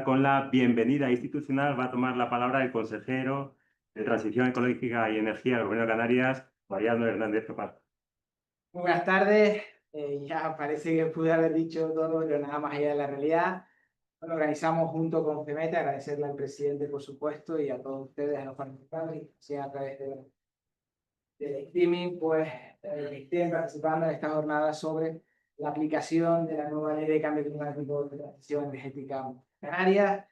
empezar con la bienvenida institucional. Va a tomar la palabra el consejero de Transición Ecológica y Energía del Gobierno de Canarias, Mariano Hernández Topaz. Muy buenas tardes. Ya parece que pude haber dicho todo, pero nada más allá de la realidad. Bueno, organizamos junto con FEMETE, agradecerle al presidente, por supuesto, y a todos ustedes, a los participantes, sea a través del streaming, pues estén participando en esta jornada sobre la aplicación de la nueva ley de cambio climático de transición energética canaria.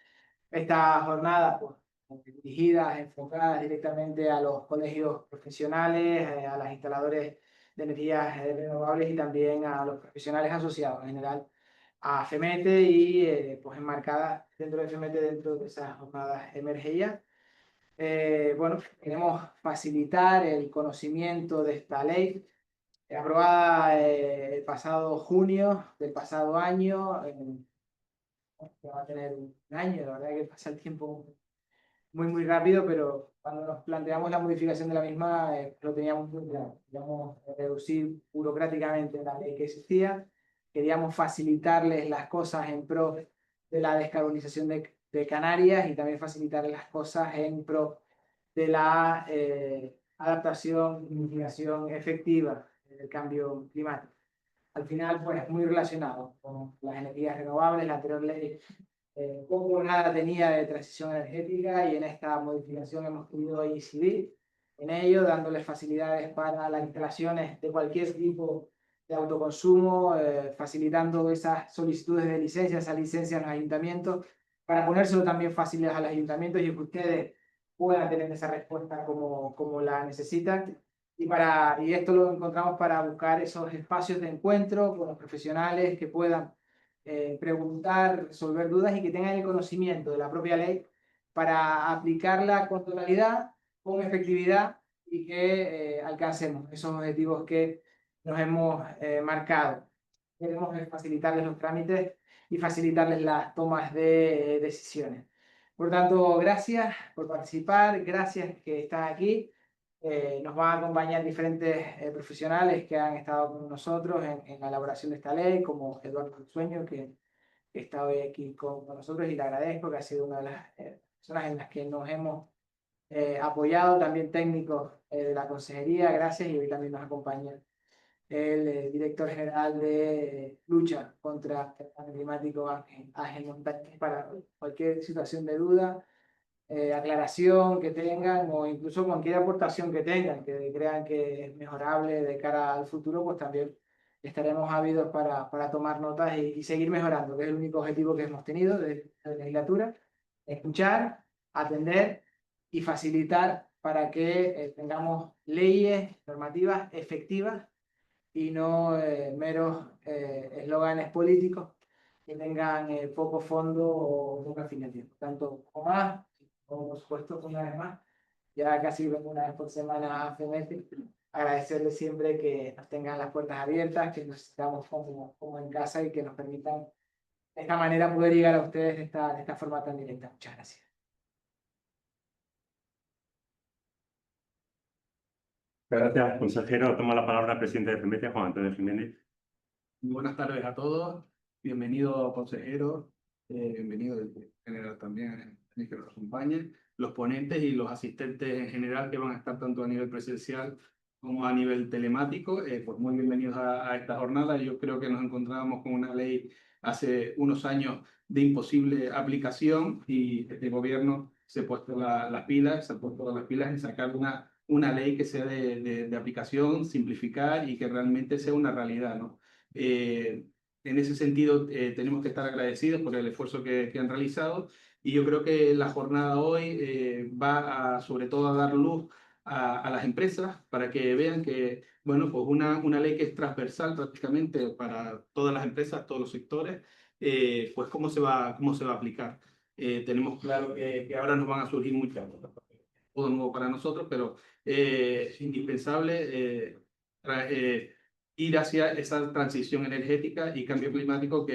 Esta jornada, pues, dirigidas, enfocadas directamente a los colegios profesionales, a los instaladores de energías renovables y también a los profesionales asociados en general a FEMETE y pues enmarcadas dentro de FEMETE dentro de esas jornadas emergencia. Bueno, queremos facilitar el conocimiento de esta ley aprobada el pasado junio del pasado año. Que va a tener un año, la verdad que pasa el tiempo muy rápido, pero cuando nos planteamos la modificación de la misma, lo teníamos muy claro. Queríamos reducir burocráticamente la ley que existía, queríamos facilitarles las cosas en pro de la descarbonización de Canarias y también facilitarles las cosas en pro de la adaptación y mitigación efectiva del cambio climático. Al final, pues muy relacionado con las energías renovables. La anterior ley poco o nada tenía de transición energética y en esta modificación hemos querido incidir en ello, dándoles facilidades para las instalaciones de cualquier tipo de autoconsumo, facilitando esas solicitudes de licencias, esas licencias en los ayuntamientos, para ponérselo también fáciles a los ayuntamientos y que ustedes puedan tener esa respuesta como la necesitan. Y esto lo encontramos para buscar esos espacios de encuentro con los profesionales que puedan preguntar, resolver dudas y que tengan el conocimiento de la propia ley para aplicarla con totalidad, con efectividad y que alcancemos esos objetivos que nos hemos marcado. Queremos facilitarles los trámites y facilitarles las tomas de decisiones. Por tanto, gracias por participar, gracias que están aquí. Nos van a acompañar diferentes profesionales que han estado con nosotros en la elaboración de esta ley, como Eduardo Sueño, que está hoy aquí con nosotros y le agradezco, que ha sido una de las personas en las que nos hemos apoyado, también técnicos de la consejería, gracias, y hoy también nos acompaña el director general de lucha contra el cambio climático, Ángel Montañez, para cualquier situación de duda, aclaración que tengan o incluso cualquier aportación que tengan, que crean que es mejorable de cara al futuro, pues también estaremos ávidos para tomar notas y seguir mejorando, que es el único objetivo que hemos tenido de la legislatura: escuchar, atender y facilitar para que tengamos leyes, normativas efectivas y no meros eslóganes políticos que tengan poco fondo o poca financiación. Tanto como más, como por supuesto, una vez más, ya casi vengo una vez por semana a FEMETE, agradecerles siempre que nos tengan las puertas abiertas, que nos sintamos como en casa y que nos permitan de esta manera poder llegar a ustedes de esta forma tan directa. Muchas gracias. Gracias, consejero. Toma la palabra el presidente de FEMETE, Juan Antonio Jiménez. Muy buenas tardes a todos. Bienvenido, consejero. Bienvenido el general también, que nos acompañe, los ponentes y los asistentes en general que van a estar tanto a nivel presencial como a nivel telemático. Pues muy bienvenidos a esta jornada. Yo creo que nos encontrábamos con una ley hace unos años de imposible aplicación y este gobierno se ha puesto las pilas, se ha puesto las pilas en sacar una ley que sea de aplicación, simplificar y que realmente sea una realidad, ¿no? En ese sentido, tenemos que estar agradecidos por el esfuerzo que han realizado y yo creo que la jornada hoy va sobre todo a dar luz a las empresas para que vean que, bueno, pues una ley que es transversal prácticamente para todas las empresas, todos los sectores, pues cómo se va a aplicar. Tenemos claro que ahora nos van a surgir muchas cosas, todo nuevo para nosotros, pero es indispensable ir hacia esa transición energética y cambio climático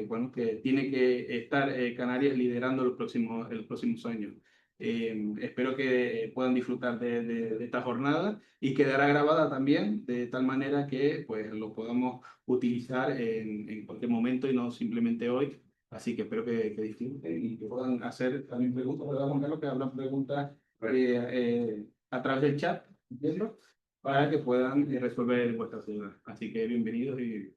bueno, que tiene que estar Canarias liderando los próximos años. Espero que puedan disfrutar de esta jornada y quedará grabada también de tal manera que pues, lo podamos utilizar en cualquier momento y no simplemente hoy, Así que espero que disfruten y que puedan hacer también preguntas. ¿Verdad, Juan Carlos? Que hablan preguntas a través del chat, ¿entiendo? Para que puedan resolver vuestras dudas. Así que bienvenidos y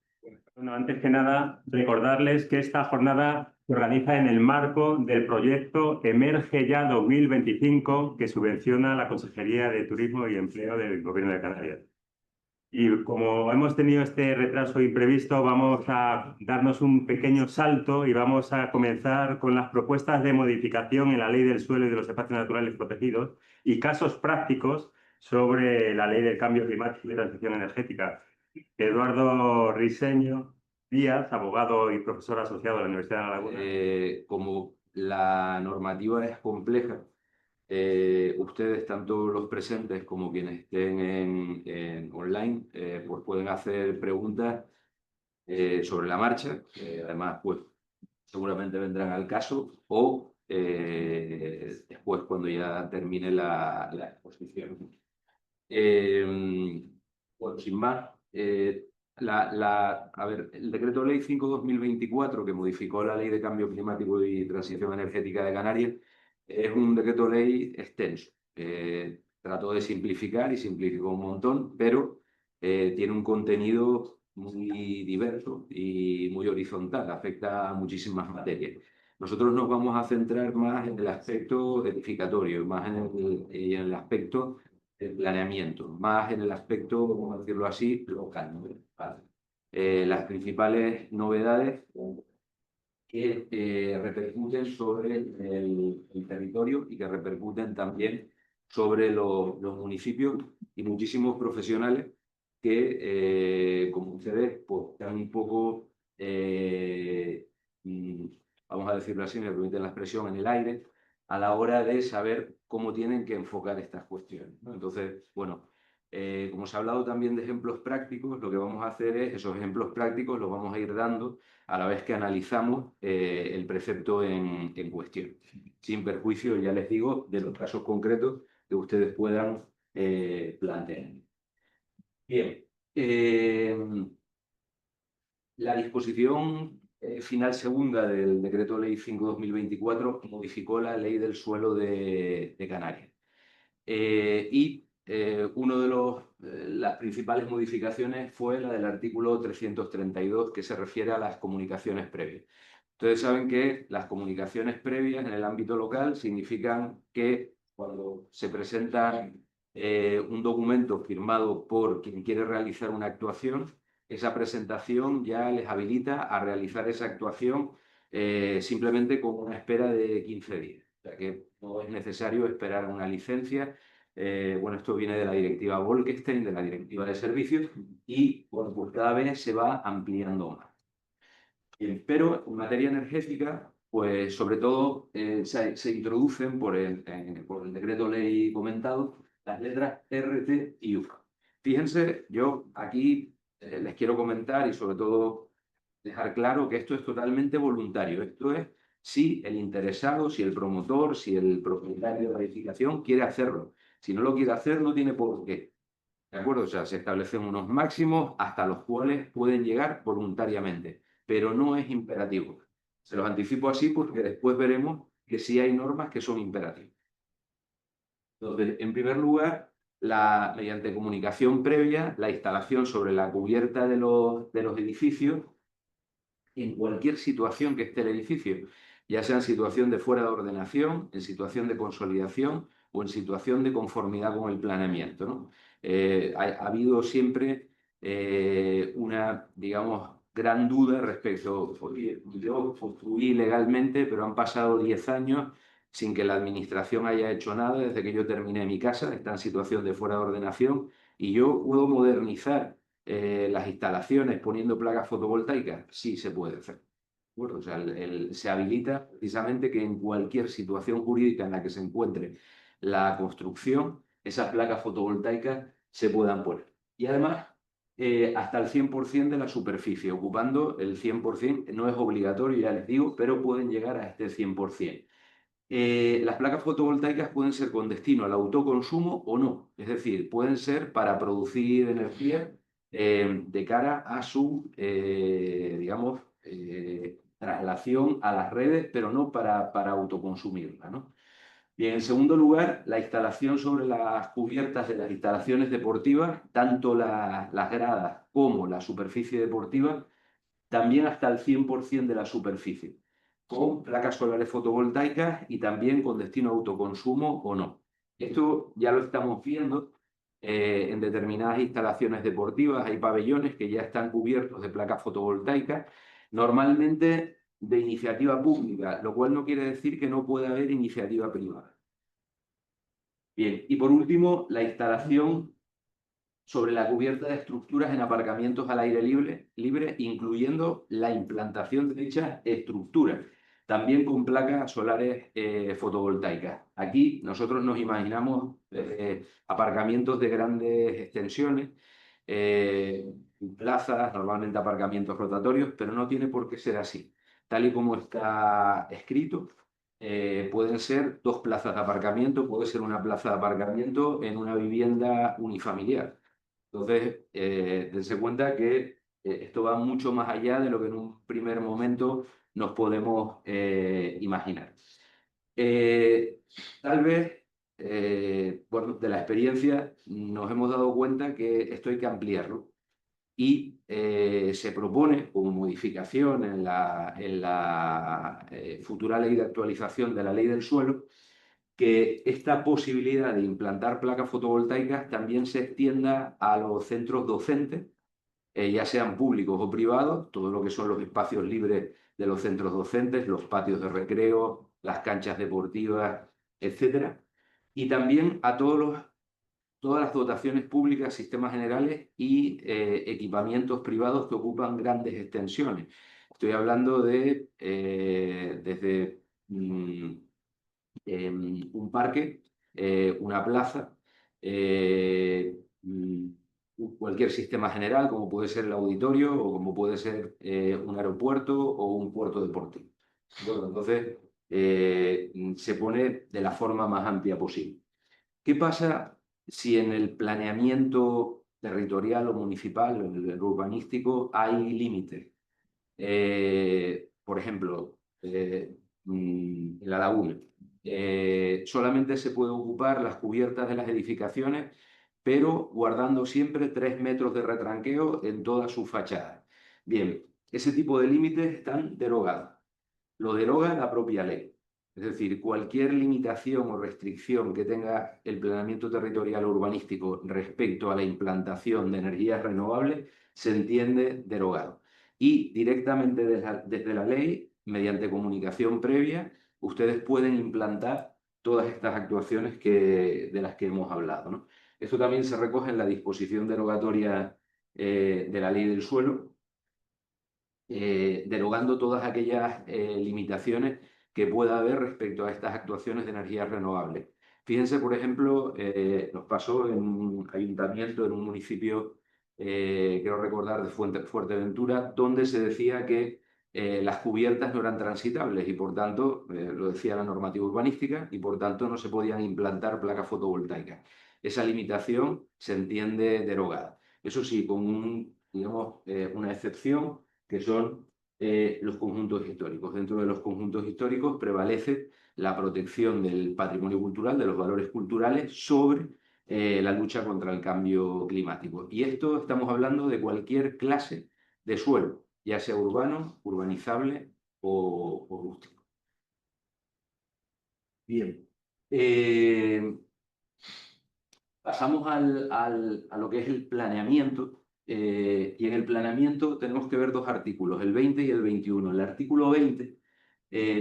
Bueno, antes que nada, recordarles que esta jornada se organiza en el marco del proyecto Emerge Ya 2025, que subvenciona la Consejería de Turismo y Empleo del Gobierno de Canarias. Y como hemos tenido este retraso imprevisto, vamos a darnos un pequeño salto y vamos a comenzar con las propuestas de modificación en la Ley del Suelo y de los Espacios Naturales Protegidos y casos prácticos sobre la Ley del Cambio Climático y Transición Energética. Eduardo Riseño Díaz, abogado y profesor asociado de la Universidad de La Laguna. Como la normativa es compleja, ustedes, tanto los presentes como quienes estén en online, pues pueden hacer preguntas sobre la marcha, que además pues seguramente vendrán al caso, o después cuando ya termine la exposición. Bueno, sin más, a ver, el decreto ley 5/2024, que modificó la ley de cambio climático y transición energética de Canarias, es un decreto ley extenso. Trató de simplificar y simplificó un montón, pero tiene un contenido muy diverso y muy horizontal, afecta a muchísimas materias. Nosotros nos vamos a centrar más en el aspecto edificatorio, más en el aspecto el planeamiento, más en el aspecto, vamos a decirlo así, local, ¿no? Vale. Las principales novedades que repercuten sobre el territorio y que repercuten también sobre los municipios y muchísimos profesionales que, como ustedes, pues están un poco, mm, vamos a decirlo así, me permiten la expresión, en el aire, a la hora de saber cómo tienen que enfocar estas cuestiones, ¿no? Entonces, bueno, como se ha hablado también de ejemplos prácticos, lo que vamos a hacer es, esos ejemplos prácticos los vamos a ir dando a la vez que analizamos el precepto en cuestión, sin perjuicio, ya les digo, de los casos concretos que ustedes puedan plantear. Bien, la disposición final segunda del Decreto Ley 5/2024 modificó la Ley del Suelo de Canarias. Una de las principales modificaciones fue la del artículo 332, que se refiere a las comunicaciones previas. Ustedes saben que las comunicaciones previas en el ámbito local significan que cuando se presenta un documento firmado por quien quiere realizar una actuación, esa presentación ya les habilita a realizar esa actuación simplemente con una espera de 15 días. O sea que no es necesario esperar una licencia. Bueno, esto viene de la directiva Bolkestein, de la directiva de servicios, y bueno, pues cada vez se va ampliando más. Pero en materia energética, pues sobre todo se introducen por el decreto ley comentado las letras RT y U. Fíjense, yo aquí les quiero comentar y sobre todo dejar claro que esto es totalmente voluntario. Esto es si el interesado, si el promotor, si el propietario de la edificación quiere hacerlo. Si no lo quiere hacer, no tiene por qué. ¿De acuerdo? O sea, se establecen unos máximos hasta los cuales pueden llegar voluntariamente, pero no es imperativo. Se los anticipo así porque después veremos que sí hay normas que son imperativas. Entonces, en primer lugar, mediante comunicación previa, la instalación sobre la cubierta de los edificios, en cualquier situación que esté el edificio, ya sea en situación de fuera de ordenación, en situación de consolidación o en situación de conformidad con el planeamiento, ¿no? Ha habido siempre una, digamos, gran duda respecto, oye, yo construí legalmente, pero han pasado 10 años sin que la administración haya hecho nada desde que yo terminé mi casa, está en situación de fuera de ordenación, y yo puedo modernizar las instalaciones poniendo placas fotovoltaicas. Sí se puede hacer. Bueno, o sea, se habilita precisamente que en cualquier situación jurídica en la que se encuentre la construcción, esas placas fotovoltaicas se puedan poner. Y además, hasta el 100% de la superficie, ocupando el 100%, no es obligatorio, ya les digo, pero pueden llegar a este 100%. Las placas fotovoltaicas pueden ser con destino al autoconsumo o no, es decir, pueden ser para producir energía de cara a su, digamos, traslación a las redes, pero no para autoconsumirla, ¿no? Bien, en segundo lugar, la instalación sobre las cubiertas de las instalaciones deportivas, tanto las gradas como la superficie deportiva, también hasta el 100% de la superficie, con placas solares fotovoltaicas y también con destino a autoconsumo o no. Esto ya lo estamos viendo en determinadas instalaciones deportivas. Hay pabellones que ya están cubiertos de placas fotovoltaicas, normalmente de iniciativa pública, lo cual no quiere decir que no pueda haber iniciativa privada. Bien, y por último, la instalación sobre la cubierta de estructuras en aparcamientos al aire libre, incluyendo la implantación de dichas estructuras, también con placas solares fotovoltaicas. Aquí nosotros nos imaginamos aparcamientos de grandes extensiones, plazas, normalmente aparcamientos rotatorios, pero no tiene por qué ser así. Tal y como está escrito, pueden ser 2 plazas de aparcamiento, puede ser una plaza de aparcamiento en una vivienda unifamiliar. Entonces, dense cuenta que esto va mucho más allá de lo que en un primer momento nos podemos imaginar. Tal vez, bueno, de la experiencia nos hemos dado cuenta que esto hay que ampliarlo y se propone como modificación en la futura ley de actualización de la ley del suelo que esta posibilidad de implantar placas fotovoltaicas también se extienda a los centros docentes, ya sean públicos o privados, todo lo que son los espacios libres de los centros docentes, los patios de recreo, las canchas deportivas, etc. Y también a todas las dotaciones públicas, sistemas generales y equipamientos privados que ocupan grandes extensiones. Estoy hablando de desde un parque, una plaza, cualquier sistema general, como puede ser el auditorio o como puede ser un aeropuerto o un puerto deportivo. Bueno, entonces, se pone de la forma más amplia posible. ¿Qué pasa si en el planeamiento territorial o municipal o en el urbanístico hay límites? Por ejemplo, en la laguna. Solamente se puede ocupar las cubiertas de las edificaciones, pero guardando siempre 3 metros de retranqueo en toda su fachada. Bien, ese tipo de límites están derogados. Lo deroga la propia ley. Es decir, cualquier limitación o restricción que tenga el planeamiento territorial urbanístico respecto a la implantación de energías renovables se entiende derogado. Y directamente desde la ley, mediante comunicación previa, ustedes pueden implantar todas estas actuaciones de las que hemos hablado, ¿no? Esto también se recoge en la disposición derogatoria de la ley del suelo, derogando todas aquellas limitaciones que pueda haber respecto a estas actuaciones de energías renovables. Fíjense, por ejemplo, nos pasó en un ayuntamiento, en un municipio, quiero recordar, de Fuerteventura, donde se decía que las cubiertas no eran transitables y, por tanto, lo decía la normativa urbanística, y por tanto no se podían implantar placas fotovoltaicas. Esa limitación se entiende derogada. Eso sí, con digamos, una excepción, que son los conjuntos históricos. Dentro de los conjuntos históricos prevalece la protección del patrimonio cultural, de los valores culturales, sobre la lucha contra el cambio climático. Y esto estamos hablando de cualquier clase de suelo, ya sea urbano, urbanizable o rústico. Bien. Pasamos a lo que es el planeamiento. Y en el planeamiento tenemos que ver 2 artículos, el 20 y el 21. El artículo 20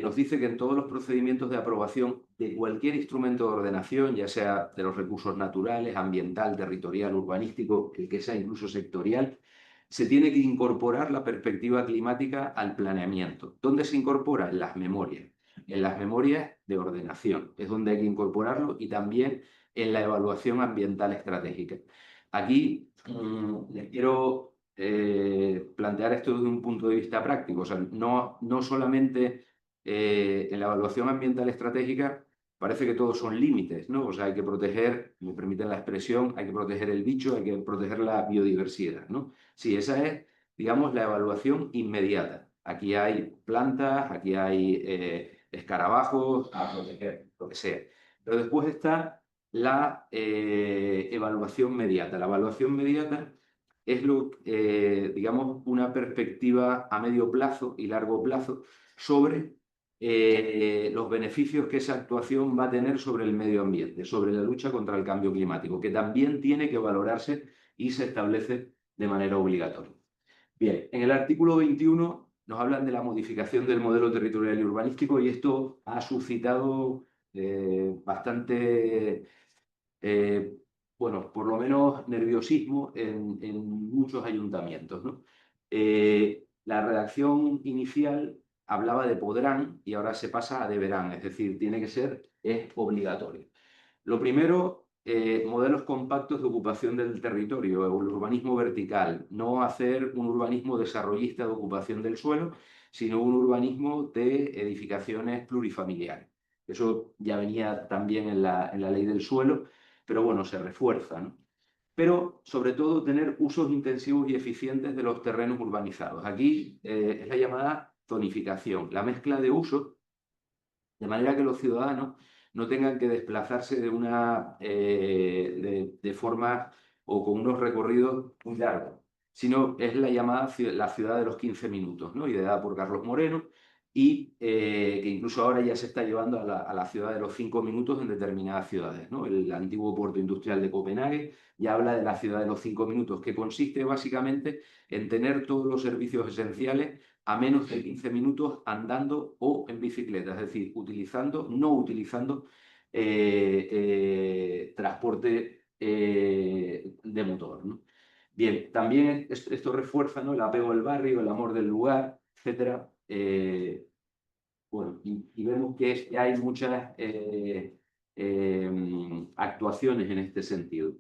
nos dice que en todos los procedimientos de aprobación de cualquier instrumento de ordenación, ya sea de los recursos naturales, ambiental, territorial, urbanístico, el que sea incluso sectorial, se tiene que incorporar la perspectiva climática al planeamiento. ¿Dónde se incorpora? En las memorias. En las memorias de ordenación es donde hay que incorporarlo, y también en la evaluación ambiental estratégica. Aquí les quiero plantear esto desde un punto de vista práctico. O sea, no solamente en la evaluación ambiental estratégica parece que todos son límites, ¿no? O sea, hay que proteger, me permiten la expresión, hay que proteger el bicho, hay que proteger la biodiversidad, ¿no? Sí, esa es, digamos, la evaluación inmediata. Aquí hay plantas, aquí hay escarabajos, a proteger, lo que sea. Pero después está la evaluación mediata. La evaluación mediata es digamos, una perspectiva a medio plazo y largo plazo sobre los beneficios que esa actuación va a tener sobre el medio ambiente, sobre la lucha contra el cambio climático, que también tiene que valorarse y se establece de manera obligatoria. Bien, en el artículo 21 nos hablan de la modificación del modelo territorial y urbanístico y esto ha suscitado bastante, bueno, por lo menos nerviosismo en muchos ayuntamientos, ¿no? La redacción inicial hablaba de podrán y ahora se pasa a deberán, es decir, tiene que ser, es obligatorio. Lo primero, modelos compactos de ocupación del territorio, el urbanismo vertical, no hacer un urbanismo desarrollista de ocupación del suelo, sino un urbanismo de edificaciones plurifamiliares. Eso ya venía también en la ley del suelo, pero bueno, se refuerza, ¿no? Pero sobre todo tener usos intensivos y eficientes de los terrenos urbanizados. Aquí es la llamada zonificación, la mezcla de usos, de manera que los ciudadanos no tengan que desplazarse de forma o con unos recorridos muy largos, sino es la llamada la ciudad de los 15 minutos, ¿no? Ideada por Carlos Moreno y que incluso ahora ya se está llevando a la ciudad de los 5 minutos en determinadas ciudades, ¿no? El antiguo puerto industrial de Copenhague ya habla de la ciudad de los 5 minutos, que consiste básicamente en tener todos los servicios esenciales a menos de 15 minutos andando o en bicicleta, es decir, no utilizando transporte de motor, ¿no? Bien, también esto refuerza, ¿no?, el apego al barrio, el amor del lugar, etc. Bueno, y vemos que hay muchas actuaciones en este sentido.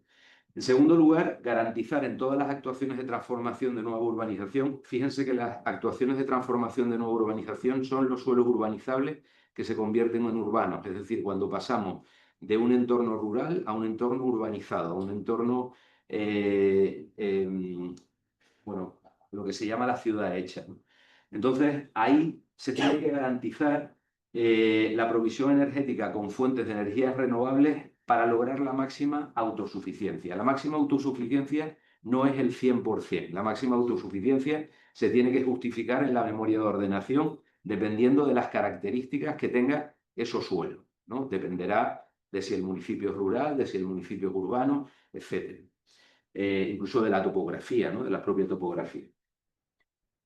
En segundo lugar, garantizar en todas las actuaciones de transformación de nueva urbanización, fíjense que las actuaciones de transformación de nueva urbanización son los suelos urbanizables que se convierten en urbanos, es decir, cuando pasamos de un entorno rural a un entorno urbanizado, a un entorno, bueno, lo que se llama la ciudad hecha, ¿no? Entonces, ahí se tiene que garantizar la provisión energética con fuentes de energías renovables para lograr la máxima autosuficiencia. La máxima autosuficiencia no es el 100%. La máxima autosuficiencia se tiene que justificar en la memoria de ordenación dependiendo de las características que tenga esos suelos, ¿no? Dependerá de si el municipio es rural, de si el municipio es urbano, etc. Incluso de la topografía, ¿no?, de la propia topografía.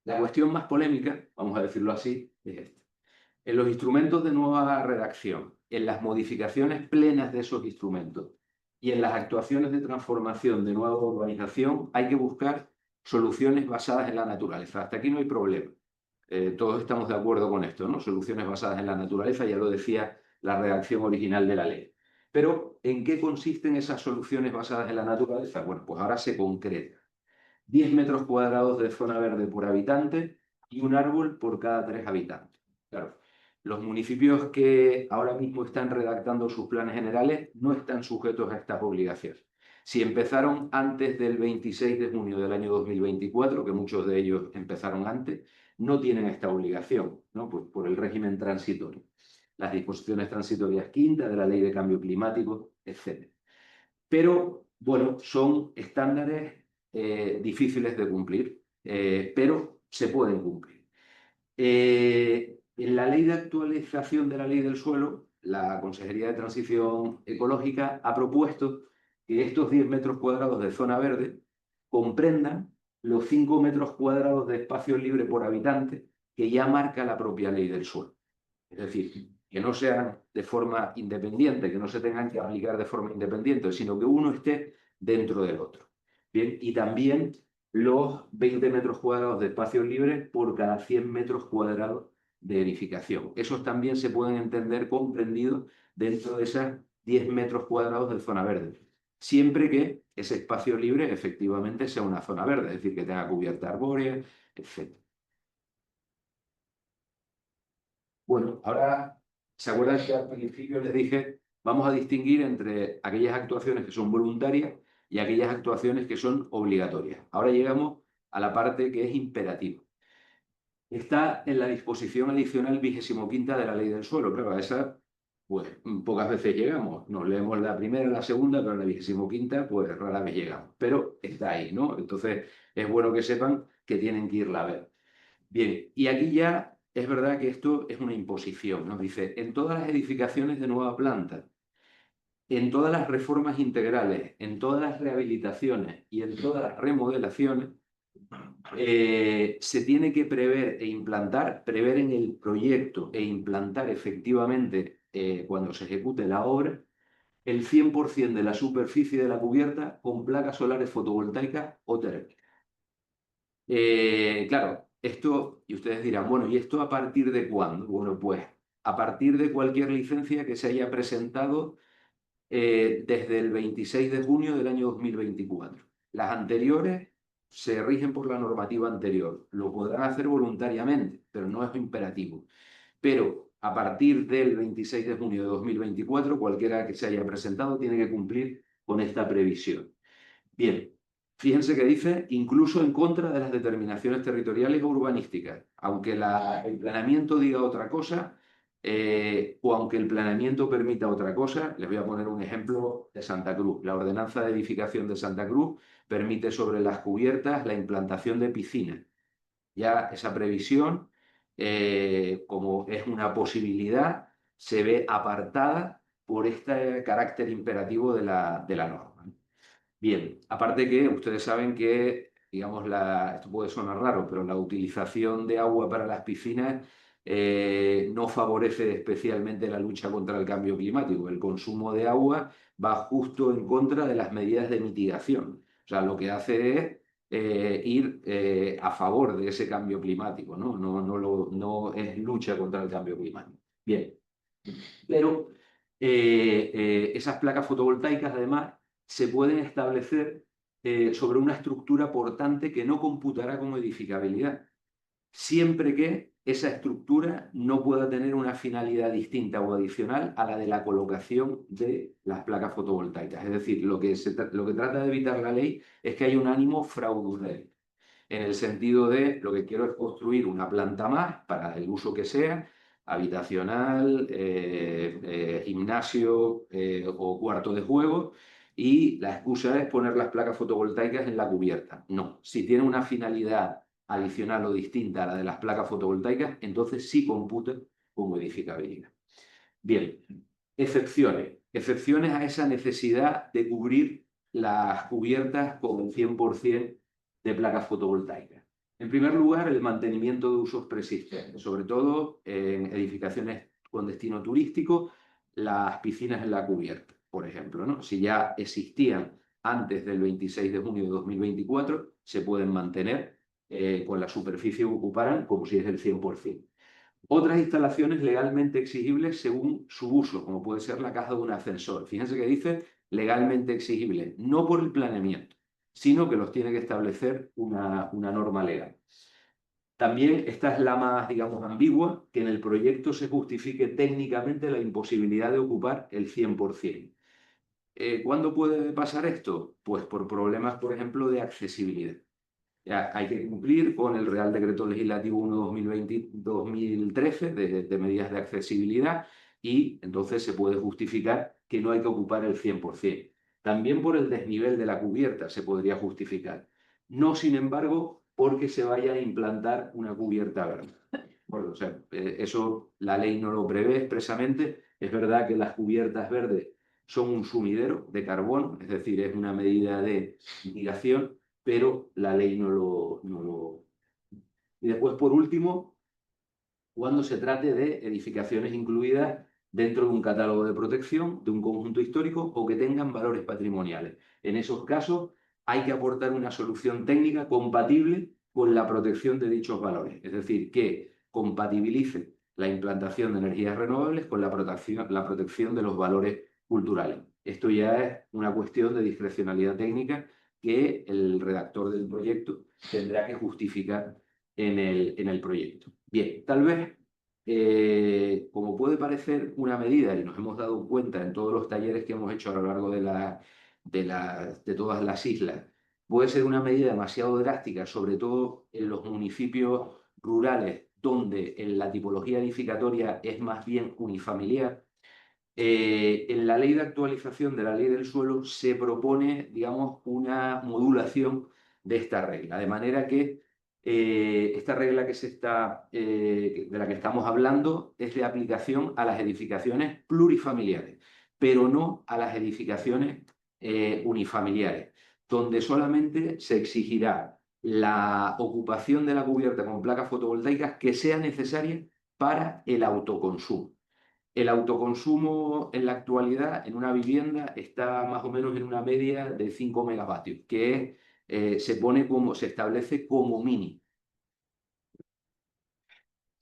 La cuestión más polémica, vamos a decirlo así, es esta. En los instrumentos de nueva redacción, en las modificaciones plenas de esos instrumentos y en las actuaciones de transformación de nueva urbanización hay que buscar soluciones basadas en la naturaleza. Hasta aquí no hay problema. Todos estamos de acuerdo con esto, ¿no? Soluciones basadas en la naturaleza, ya lo decía la redacción original de la ley. Pero, ¿en qué consisten esas soluciones basadas en la naturaleza? Bueno, pues ahora se concreta. 10 metros cuadrados de zona verde por habitante y un árbol por cada 3 habitantes. Claro, los municipios que ahora mismo están redactando sus planes generales no están sujetos a estas obligaciones. Si empezaron antes del 26 de junio del año 2024, que muchos de ellos empezaron antes, no tienen esta obligación, ¿no?, pues por el régimen transitorio. Las disposiciones transitorias quinta de la Ley de Cambio Climático, etc. Pero, bueno, son estándares difíciles de cumplir, pero se pueden cumplir. En la ley de actualización de la ley del suelo, la Consejería de Transición Ecológica ha propuesto que estos 10 metros cuadrados de zona verde comprendan los 5 metros cuadrados de espacio libre por habitante que ya marca la propia ley del suelo. Es decir, que no sean de forma independiente, que no se tengan que aplicar de forma independiente, sino que uno esté dentro del otro. Bien, y también los 20 metros cuadrados de espacio libre por cada 100 metros cuadrados de edificación. Esos también se pueden entender comprendidos dentro de esas 10 metros cuadrados de zona verde, siempre que ese espacio libre efectivamente sea una zona verde, es decir, que tenga cubierta arbórea, etc. Bueno, ahora, ¿se acuerdan que al principio les dije, vamos a distinguir entre aquellas actuaciones que son voluntarias y aquellas actuaciones que son obligatorias? Ahora llegamos a la parte que es imperativa. está en la disposición adicional 25ª de la Ley del Suelo. Claro, a esa pues pocas veces llegamos. Nos leemos la primera, la segunda, pero a la 25ª pues rara vez llegamos. Pero está ahí, ¿no? Entonces es bueno que sepan que tienen que irla a ver. Bien, y aquí ya es verdad que esto es una imposición, nos dice, en todas las edificaciones de nueva planta, en todas las reformas integrales, en todas las rehabilitaciones y en todas las remodelaciones, se tiene que prever e implantar, prever en el proyecto e implantar efectivamente cuando se ejecute la obra, el 100% de la superficie de la cubierta con placas solares fotovoltaicas o térmicas. Claro, esto, y ustedes dirán, bueno, ¿y esto a partir de cuándo? Bueno, pues a partir de cualquier licencia que se haya presentado desde el 26 de junio del año 2024. Las anteriores se rigen por la normativa anterior. Lo podrán hacer voluntariamente, pero no es imperativo. Pero a partir del 26 de junio de 2024, cualquiera que se haya presentado tiene que cumplir con esta previsión. Bien, fíjense que dice incluso en contra de las determinaciones territoriales o urbanísticas, aunque el planeamiento diga otra cosa, o aunque el planeamiento permita otra cosa. Les voy a poner un ejemplo de Santa Cruz. La ordenanza de edificación de Santa Cruz permite sobre las cubiertas la implantación de piscinas. Ya esa previsión, como es una posibilidad, se ve apartada por este carácter imperativo de la norma. Bien, aparte que ustedes saben que, digamos, esto puede sonar raro, pero la utilización de agua para las piscinas no favorece especialmente la lucha contra el cambio climático. El consumo de agua va justo en contra de las medidas de mitigación. O sea, lo que hace es ir a favor de ese cambio climático, ¿no? No es lucha contra el cambio climático. Bien, pero esas placas fotovoltaicas, además, se pueden establecer sobre una estructura portante que no computará como edificabilidad, siempre que esa estructura no pueda tener una finalidad distinta o adicional a la de la colocación de las placas fotovoltaicas. Es decir, lo que trata de evitar la ley es que haya un ánimo fraudulento, en el sentido de lo que quiero es construir una planta más para el uso que sea, habitacional, gimnasio o cuarto de juego, y la excusa es poner las placas fotovoltaicas en la cubierta. No, si tiene una finalidad adicional o distinta a la de las placas fotovoltaicas, entonces sí computa como edificabilidad. Bien, excepciones. Excepciones a esa necesidad de cubrir las cubiertas con el 100% de placas fotovoltaicas. En primer lugar, el mantenimiento de usos preexistentes, sobre todo en edificaciones con destino turístico, las piscinas en la cubierta, por ejemplo, ¿no? Si ya existían antes del 26 de junio de 2024, se pueden mantener con la superficie que ocuparan como si es el 100%. Otras instalaciones legalmente exigibles según su uso, como puede ser la caja de un ascensor. Fíjense que dice legalmente exigible, no por el planeamiento, sino que los tiene que establecer una norma legal. También esta es la más, digamos, ambigua, que en el proyecto se justifique técnicamente la imposibilidad de ocupar el 100%. ¿Cuándo puede pasar esto? Pues por problemas, por ejemplo, de accesibilidad. Ya hay que cumplir con el Real Decreto Legislativo 1/2013 de medidas de accesibilidad, y entonces se puede justificar que no hay que ocupar el 100%. También por el desnivel de la cubierta se podría justificar. No, sin embargo, porque se vaya a implantar una cubierta verde. Bueno, o sea, eso la ley no lo prevé expresamente. Es verdad que las cubiertas verdes son un sumidero de carbono, es decir, es una medida de mitigación, pero la ley no lo... Y después, por último, cuando se trate de edificaciones incluidas dentro de un catálogo de protección, de un conjunto histórico o que tengan valores patrimoniales. En esos casos hay que aportar una solución técnica compatible con la protección de dichos valores, es decir, que compatibilice la implantación de energías renovables con la protección de los valores culturales. Esto ya es una cuestión de discrecionalidad técnica que el redactor del proyecto tendrá que justificar en el proyecto. Bien, tal vez, como puede parecer una medida, y nos hemos dado cuenta en todos los talleres que hemos hecho a lo largo de todas las islas, puede ser una medida demasiado drástica, sobre todo en los municipios rurales donde la tipología edificatoria es más bien unifamiliar. En la ley de actualización de la ley del suelo se propone, digamos, una modulación de esta regla, de manera que esta regla de la que estamos hablando es de aplicación a las edificaciones plurifamiliares, pero no a las edificaciones unifamiliares, donde solamente se exigirá la ocupación de la cubierta con placas fotovoltaicas que sea necesaria para el autoconsumo. El autoconsumo en la actualidad en una vivienda está más o menos en una media de 5 megavatios, que se establece como mínimo.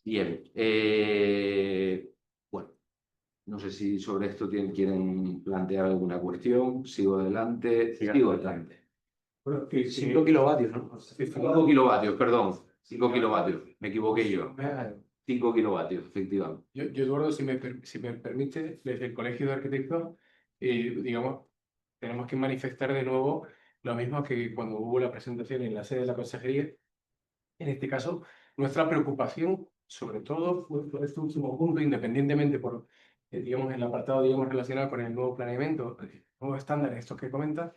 Bien, bueno, no sé si sobre esto quieren plantear alguna cuestión. Sigo adelante. Sigo adelante. Bueno, 5 kilovatios, ¿no? 5 kilovatios, perdón. 5 kilovatios. Me equivoqué yo. 5 kilovatios, efectivamente. Yo, Eduardo, si me permite, desde el Colegio de Arquitectos, digamos, tenemos que manifestar de nuevo lo mismo que cuando hubo la presentación en la sede de la consejería. En este caso, nuestra preocupación, sobre todo, por este último punto, independientemente por, digamos, el apartado, digamos, relacionado con el nuevo planeamiento, nuevos estándares, estos que comentas,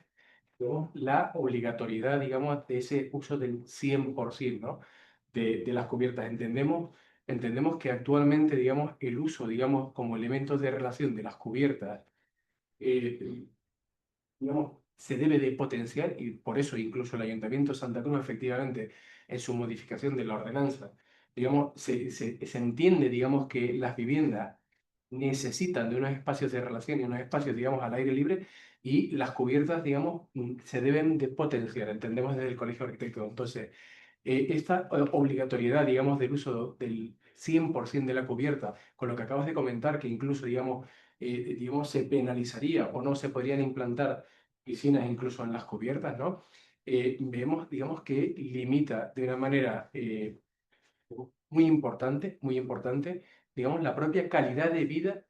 la obligatoriedad, digamos, de ese uso del 100%, ¿no? de las cubiertas. Entendemos que actualmente, digamos, el uso, digamos, como elementos de relación de las cubiertas, digamos, se debe de potenciar, y por eso incluso el Ayuntamiento de Santa Cruz, efectivamente, en su modificación de la ordenanza, digamos, se entiende, digamos, que las viviendas necesitan de unos espacios de relación y unos espacios, digamos, al aire libre, y las cubiertas, digamos, se deben de potenciar, entendemos desde el Colegio de Arquitectos. Entonces, esta obligatoriedad, digamos, del uso del 100% de la cubierta, con lo que acabas de comentar, que incluso, digamos, se penalizaría o no se podrían implantar piscinas incluso en las cubiertas, ¿no? Vemos, digamos, que limita de una manera muy importante, digamos, la propia calidad de vida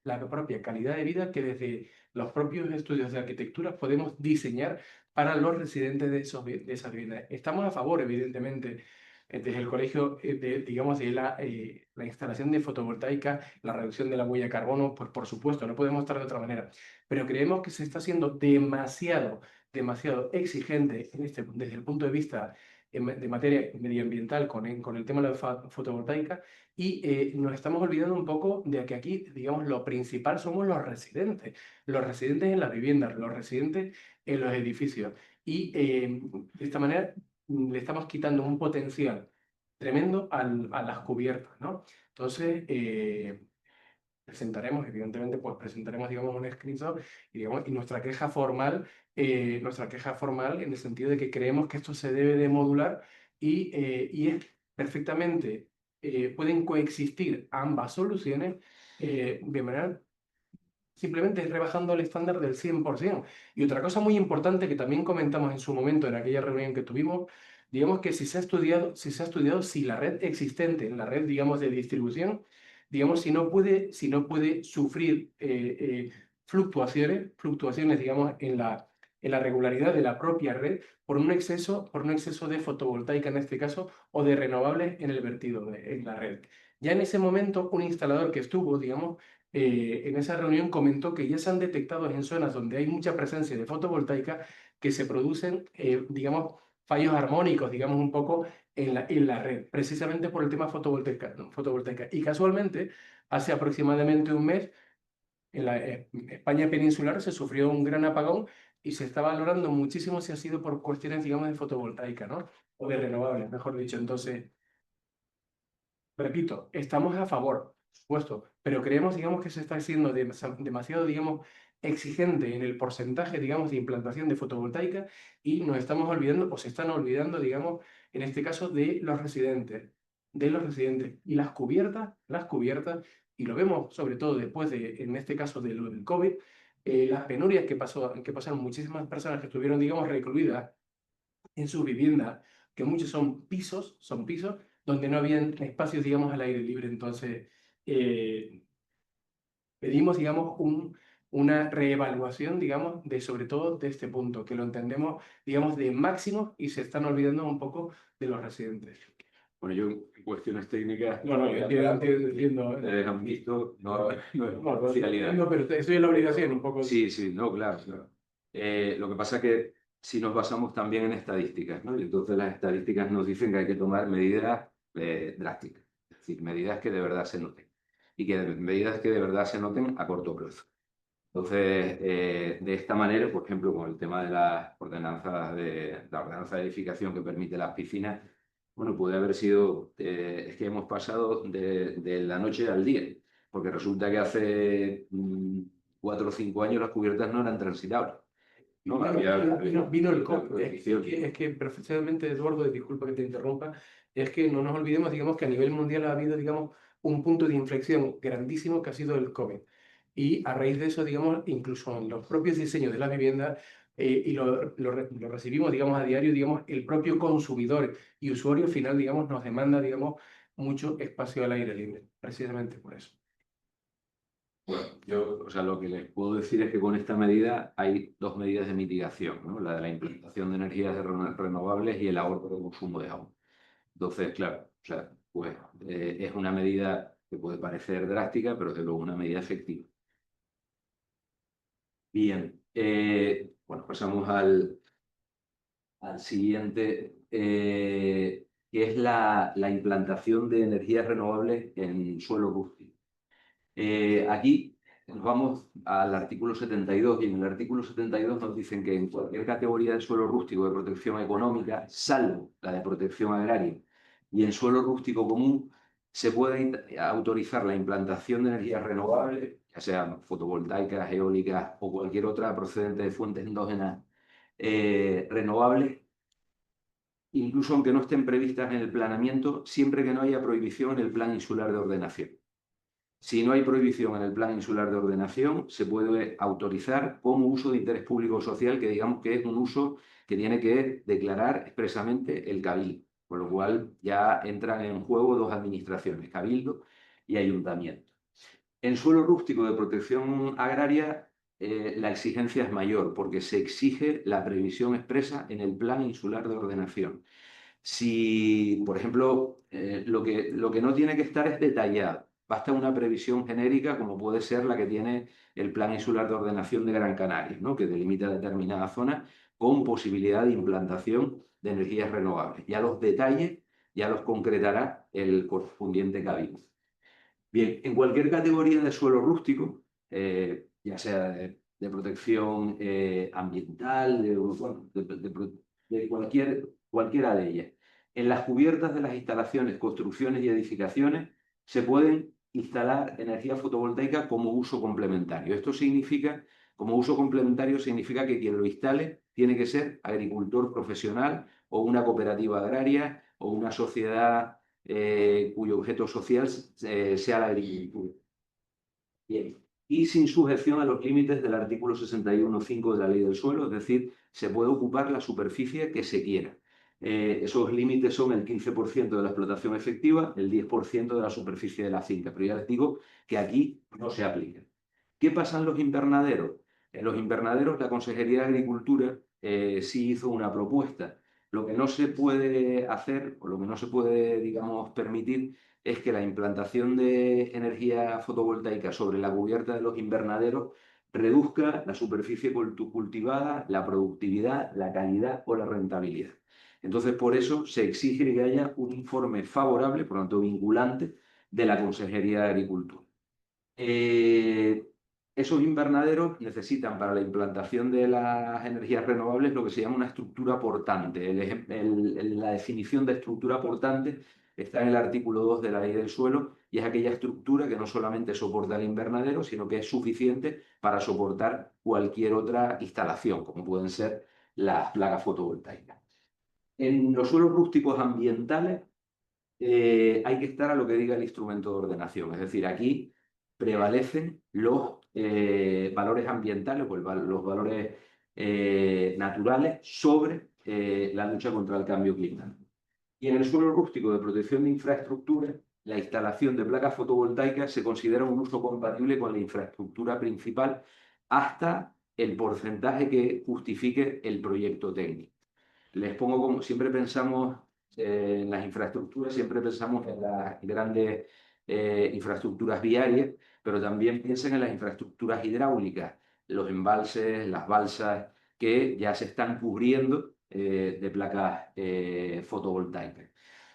que desde los propios estudios de arquitectura podemos diseñar para los residentes de esas viviendas. Estamos a favor, evidentemente, desde el colegio, digamos, de la instalación de fotovoltaica, la reducción de la huella de carbono, pues por supuesto, no podemos estar de otra manera, pero creemos que se está siendo demasiado exigente desde el punto de vista de materia medioambiental con el tema de la fotovoltaica, y nos estamos olvidando un poco de que aquí, digamos, lo principal somos los residentes en las viviendas, los residentes en los edificios, y de esta manera le estamos quitando un potencial tremendo a las cubiertas, ¿no? Entonces, evidentemente, pues presentaremos, digamos, un escrito y nuestra queja formal en el sentido de que creemos que esto se debe de modular y es perfectamente, pueden coexistir ambas soluciones de manera simplemente rebajando el estándar del 100%. Y otra cosa muy importante que también comentamos en su momento en aquella reunión que tuvimos, digamos que si se ha estudiado si la red existente, la red, digamos, de distribución, digamos, si no puede sufrir fluctuaciones, digamos, en la regularidad de la propia red por un exceso de fotovoltaica en este caso o de renovables en el vertido en la red. Ya en ese momento, un instalador que estuvo, digamos, en esa reunión comentó que ya se han detectado en zonas donde hay mucha presencia de fotovoltaica que se producen, digamos, fallos armónicos, digamos, un poco en la red, precisamente por el tema fotovoltaica. Y casualmente, hace aproximadamente un mes, en la España peninsular se sufrió un gran apagón y se está valorando muchísimo si ha sido por cuestiones, digamos, de fotovoltaica, ¿no? O de renovables, mejor dicho. Entonces, repito, estamos a favor, por supuesto, pero creemos, digamos, que se está siendo demasiado, digamos, exigente en el porcentaje, digamos, de implantación de fotovoltaica y nos estamos olvidando, o se están olvidando, digamos, en este caso, de los residentes. Y las cubiertas, y lo vemos sobre todo después en este caso, de lo del COVID, las penurias que pasaron muchísimas personas que estuvieron, digamos, recluidas en sus viviendas, que muchos son pisos, donde no habían espacios, digamos, al aire libre. Entonces, pedimos, digamos, una reevaluación, digamos, sobre todo de este punto, que lo entendemos, digamos, de máximo y se están olvidando un poco de los residentes. Bueno, yo en cuestiones técnicas, No, no, yo entiendo. ustedes han visto, no es No, oficialidad. no, pero estoy en la obligación un poco. Sí, sí, no, claro, claro. Lo que pasa es que si nos basamos también en estadísticas, ¿no? Y entonces las estadísticas nos dicen que hay que tomar medidas drásticas, es decir, medidas que de verdad se noten y que medidas que de verdad se noten a corto plazo. Entonces, de esta manera, por ejemplo, con el tema de las ordenanzas la ordenanza de edificación que permite las piscinas, bueno, puede haber sido, es que hemos pasado de la noche al día, porque resulta que hace 4 o 5 años las cubiertas no eran transitables. No, Vino el COVID. prohibición. Es que perfectamente, Eduardo, y disculpa que te interrumpa, es que no nos olvidemos, digamos, que a nivel mundial ha habido, digamos, un punto de inflexión grandísimo que ha sido el COVID. Y a raíz de eso, digamos, incluso en los propios diseños de la vivienda, y lo recibimos, digamos, a diario, digamos, el propio consumidor y usuario final, digamos, nos demanda, digamos, mucho espacio al aire libre, precisamente por eso. Bueno, yo, o sea, lo que les puedo decir es que con esta medida hay 2 medidas de mitigación, ¿no? La de la implantación de energías renovables y el ahorro de consumo de agua. Entonces, claro, o sea, pues es una medida que puede parecer drástica, pero desde luego una medida efectiva. Bien, bueno, pasamos al siguiente, que es la implantación de energías renovables en suelo rústico. Aquí nos vamos al artículo 72 y en el artículo 72 nos dicen que en cualquier categoría de suelo rústico de protección económica, salvo la de protección agraria, y en suelo rústico común, se puede autorizar la implantación de energías renovables, ya sean fotovoltaicas, eólicas o cualquier otra procedente de fuentes endógenas renovables, incluso aunque no estén previstas en el planeamiento, siempre que no haya prohibición en el plan insular de ordenación. Si no hay prohibición en el plan insular de ordenación, se puede autorizar como uso de interés público o social, que digamos que es un uso que tiene que declarar expresamente el cabildo, con lo cual ya entran en juego 2 administraciones, cabildo y ayuntamiento. En suelo rústico de protección agraria, la exigencia es mayor, porque se exige la previsión expresa en el plan insular de ordenación. Si, por ejemplo, lo que no tiene que estar es detallado. Basta una previsión genérica, como puede ser la que tiene el Plan Insular de Ordenación de Gran Canaria, ¿no? Que delimita determinada zona con posibilidad de implantación de energías renovables. Ya los detalles ya los concretará el correspondiente cabildo. Bien, en cualquier categoría de suelo rústico, ya sea de protección ambiental, de cualquiera de ellas, en las cubiertas de las instalaciones, construcciones y edificaciones se pueden instalar energía fotovoltaica como uso complementario. Esto significa, como uso complementario, significa que quien lo instale tiene que ser agricultor profesional o una cooperativa agraria o una sociedad cuyo objeto social sea la agricultura. Bien. Y sin sujeción a los límites del artículo 61.5 de la Ley del Suelo, es decir, se puede ocupar la superficie que se quiera. Esos límites son el 15% de la explotación efectiva, el 10% de la superficie de la finca, pero ya les digo que aquí no se aplica. ¿Qué pasa en los invernaderos? En los invernaderos la Consejería de Agricultura sí hizo una propuesta. Lo que no se puede hacer, o lo que no se puede, digamos, permitir, es que la implantación de energía fotovoltaica sobre la cubierta de los invernaderos reduzca la superficie cultivada, la productividad, la calidad o la rentabilidad. Entonces, por eso se exige que haya un informe favorable, por lo tanto vinculante, de la Consejería de Agricultura. Esos invernaderos necesitan para la implantación de las energías renovables lo que se llama una estructura portante. La definición de estructura portante está en el artículo 2 de la Ley del Suelo y es aquella estructura que no solamente soporta el invernadero, sino que es suficiente para soportar cualquier otra instalación, como pueden ser las placas fotovoltaicas. En los suelos rústicos ambientales hay que estar a lo que diga el instrumento de ordenación. Es decir, aquí prevalecen los valores ambientales, pues los valores naturales sobre la lucha contra el cambio climático. Y en el suelo rústico de protección de infraestructura, la instalación de placas fotovoltaicas se considera un uso compatible con la infraestructura principal hasta el porcentaje que justifique el proyecto técnico. Les pongo como siempre pensamos en las infraestructuras siempre pensamos en las grandes infraestructuras viarias, pero también piensen en las infraestructuras hidráulicas, los embalses, las balsas, que ya se están cubriendo de placas fotovoltaicas.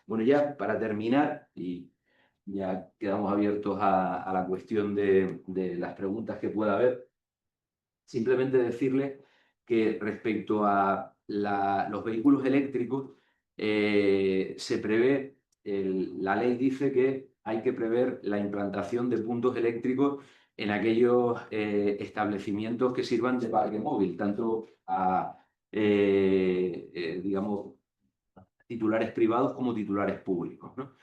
Bueno, ya para terminar, y ya quedamos abiertos a la cuestión de las preguntas que pueda haber, simplemente decirles que respecto a los vehículos eléctricos, se prevé, la ley dice que hay que prever la implantación de puntos eléctricos en aquellos establecimientos que sirvan de parque móvil, tanto a, digamos, titulares privados como titulares públicos, ¿no?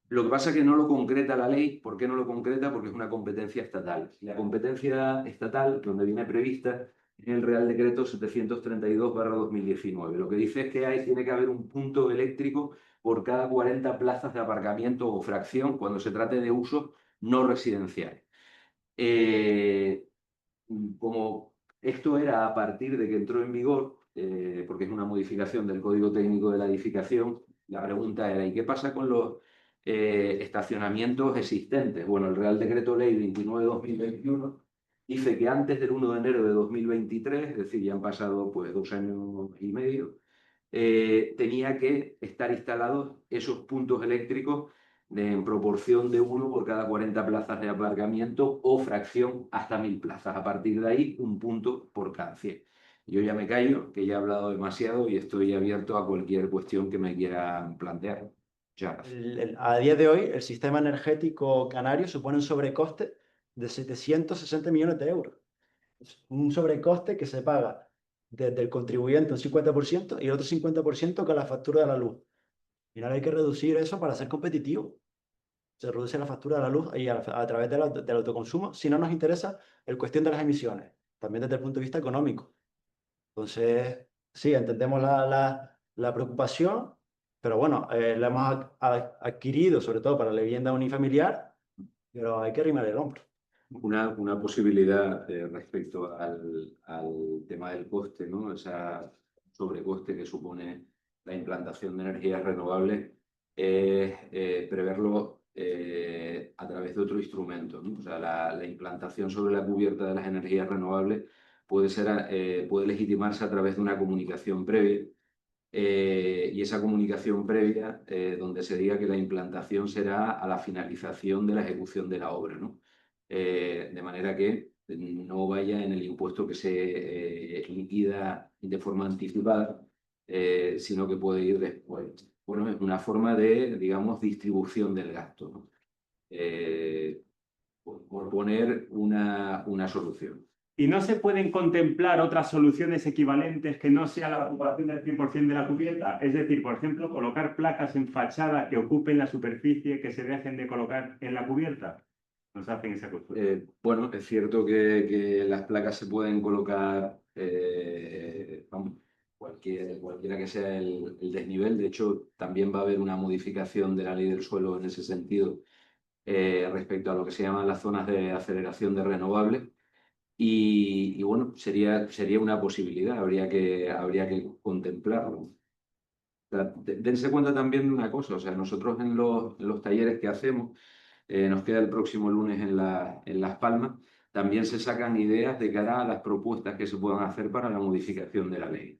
Lo que pasa es que no lo concreta la ley. ¿Por qué no lo concreta? Porque es una competencia estatal. La competencia estatal, donde viene prevista, es el Real Decreto 732/2019. Lo que dice es que tiene que haber un punto eléctrico por cada 40 plazas de aparcamiento o fracción cuando se trate de usos no residenciales. Como esto era a partir de que entró en vigor, porque es una modificación del Código Técnico de la Edificación, la pregunta era, ¿y qué pasa con los estacionamientos existentes? Bueno, el Real Decreto Ley 29/2021 dice que antes del 1 de enero de 2023, es decir, ya han pasado pues 2 años y medio, tenía que estar instalados esos puntos eléctricos en proporción de 1 por cada 40 plazas de aparcamiento o fracción hasta 1000 plazas. A partir de ahí, un punto por cada 100. Yo ya me callo, que ya he hablado demasiado y estoy abierto a cualquier cuestión que me quieran plantear. Muchas gracias. A día de hoy, el sistema energético canario supone un sobrecoste de 760 millones de euros. Es un sobrecoste que se paga desde el contribuyente un 50% y el otro 50% con la factura de la luz. Al final hay que reducir eso para ser competitivo. Se reduce la factura de la luz y a través del autoconsumo, si no nos interesa el cuestión de las emisiones, también desde el punto de vista económico. Entonces, sí, entendemos la preocupación, pero bueno, la hemos adquirido sobre todo para la vivienda unifamiliar, pero hay que arrimar el hombro. Una posibilidad respecto al tema del coste, ¿no? Esa sobrecoste que supone la implantación de energías renovables, es preverlo a través de otro instrumento, ¿no? O sea, la implantación sobre la cubierta de las energías renovables puede legitimarse a través de una comunicación previa, y esa comunicación previa donde se diga que la implantación será a la finalización de la ejecución de la obra, ¿no? De manera que no vaya en el impuesto que se liquida de forma anticipada, sino que puede ir después. Bueno, es una forma de, digamos, distribución del gasto, ¿no? Por poner una solución. ¿Y no se pueden contemplar otras soluciones equivalentes que no sea la ocupación del 100% de la cubierta? Es decir, por ejemplo, colocar placas en fachada que ocupen la superficie que se dejen de colocar en la cubierta. Nos hacen esa cuestión. Bueno, es cierto que las placas se pueden colocar, vamos, cualquiera que sea el desnivel. De hecho, también va a haber una modificación de la ley del suelo en ese sentido, respecto a lo que se llaman las zonas de aceleración de renovables. Y bueno, sería una posibilidad, habría que contemplarlo. O sea, dense cuenta también de una cosa, o sea, nosotros en los talleres que hacemos, nos queda el próximo lunes en Las Palmas, también se sacan ideas de cara a las propuestas que se puedan hacer para la modificación de la ley.